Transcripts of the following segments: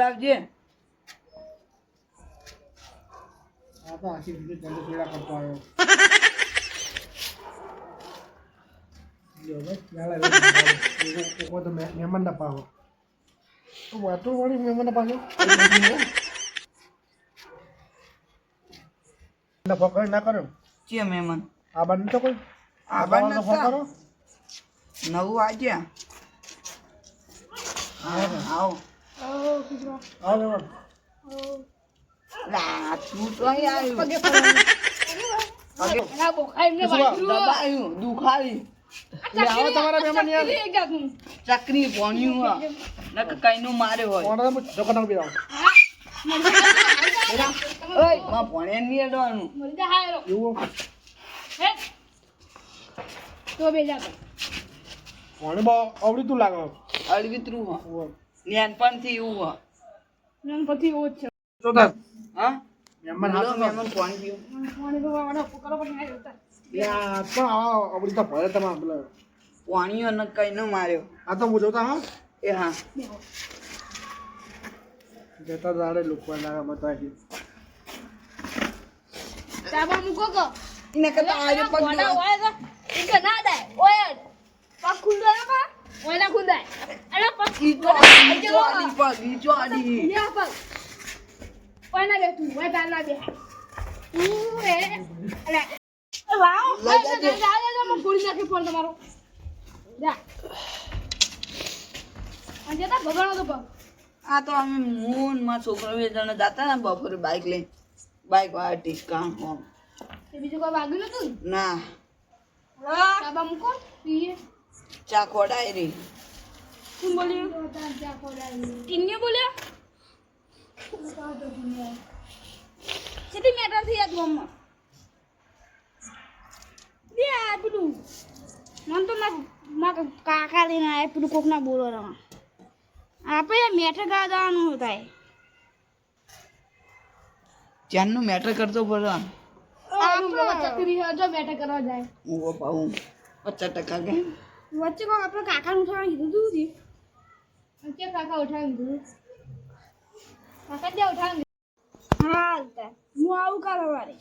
બતાવજે. આ તો આખી રીતે ચંદ્ર છેડા કરતો આવ્યો. જો ભાઈ યાર કોઈ તો મહેમાન ના પાવો તો વાતો વાળી મહેમાન ના પાછો ના પકડ ના કરો. ચે મહેમાન આ બાર તો કોઈ આ બાર તો ફોન કરો. નવું વાગ્યા. આવો આવો મહેમાન. લા તું તો અહીં આવ્યું. દબાયું દુખાવી. આવો તમારા મહેમાન યાર. ચકરી ભણ્યું હા નક કઈનું મારે હોય. કોણ દુકાન બી આવો. ઓય માં ભણે નહીં અડવાનું. એવું તો બેજા કોણે બા આવડી તું લાગે. અળવિતરું હા નેનપણથી એવું હા. નમ પછી ઓ છે તો તાર હા મહેમાન બોલો, હાથ મહેમાન પાણી પીવું. પાણી તો વાળો પોકરો પર નહીં આવતા યા તો આવડી તો ભરે તમાર પેલા પાણીઓ ન કઈનું માર્યો. આ તો હું જોતા હા એ હા જતા દાડે લોકો લાગે બતાવી. તાબા મુકો કો એને કરતા આજે પગ કોડા હોય તો ઈ ના દે ઓય પગ ખુંદો ના પા ઓય ના ખુંદાય અરે પગ ઈચો આડી પગ ઈચો આડી. યા પગ ઓય ના દે તું ઓય તાલા દે તું રે અરે વાવ લઈ જાજે. જા મો પૂરી નાખી ફોન તમારો જા આજે તા ભગવાન તો પગ આ તો અમે મૂન માં છોકરો બે જણા જતા ને બપોરે બાઈક લઈને બાઈક વાળા ટીકા હોમ તે બીજું કોઈ વાગ્યું નતું ના તાબા મુકો પીએ ચા ખોડાય રી. શું બોલ્યું કિન્ને બોલ્યા કેટલી મેટર થઈ યાદ મમ્મા દે આ પેલું મન તો મારા કાકા લઈને આયા પેલું કોક ના બોલો રવા આપણે મેટર ગાવાનું થાય ચારનું મેટર કરતો પડે. ચકરી જો મેટર કરવા જાય હું પાઉં 50% કે વચ્ચે કોક આપણે કાકાનું ઉઠાવવાનું કીધું તું જી વચ્ચે કાકા ઉઠાવવાનું કીધું કાકા જે ઉઠાવવાનું હા હું આવું કાલે વારે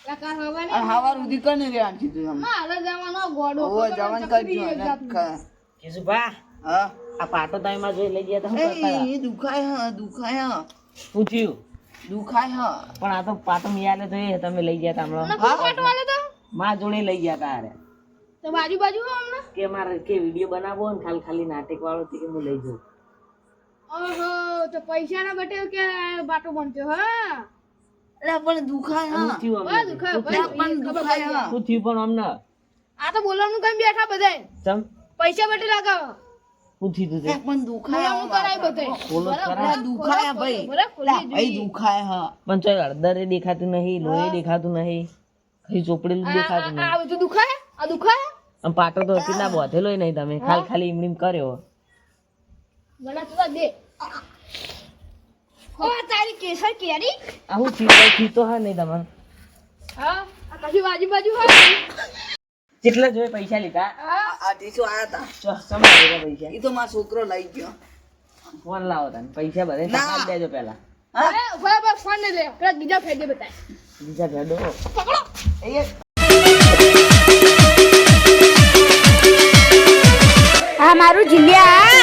કાકા હવાને આ હવાર સુધી કને રે આંટી તું આમ. હા હાલે જવાનો ગોડો ઓય જવાન કરજો નક્કા. કેશુભા હા આ પાટો તમે માં જોઈ લઈ ગયા તો શું કરતા હતા? એ દુખાય હા દુખાય હા પૂછ્યું દુખાય હા. પણ આ તો પાટો મિયાલે તો એ તમે લઈ ગયા તા હમણાં નકર પાટો વાલે તો માં જોડે લઈ ગયા તા અરે તો બાજુ બાજુ હો અમને કે મારે કે વિડીયો બનાવવો ને ખાલી ખાલી નાટક વાળો કે હું લઈ જાઉં. ઓહો તો પૈસા ના બટે કે બાટો બનતો હા અરે પણ દુખાય શું હા. થયું બસ અમને? દુખાય પણ દુખાય હા. શું થયું પણ અમને આ તો બોલવાનું કઈ બેઠા બધાય ચમ પૈસા બટે લગાવો શું થયું તું તે? પણ દુખાય બોલવાનું કરાય બધાય બોલો જ ખરા. હા. દુખાય ભાઈ. ભાઈ દુખાય હા. પણ ચોય હળદરે દેખાતું નહીં લોહી દેખાતું નહીં કઈ ચોપડેલું દેખાતું નહીં આ બધું દુખાય આ દુખાય આમ પાટો તો કેટલા બોધેલો નહીં તમે ખાલી ખાલી એમની કર્યો. ગણા તું દે ઓ તારી કેસર કેરી આ હું થીતો હા નહીં તમારે હા આ કશું બાજુ હોય કેટલા જોઈ પૈસા લીધા હા આ ટીચો આયા તા. સમજાય પૈસા ઈ તો મારો છોકરો લઈ ગયો. ફોન લાવો તને પૈસા બધે ના. આપી દેજો પેલા હા અરે ઉભા ફોન ને લે પેલા બીજા ફેદે બતાય બીજા ભેડો પકડો એ આ મારું જીલ્યા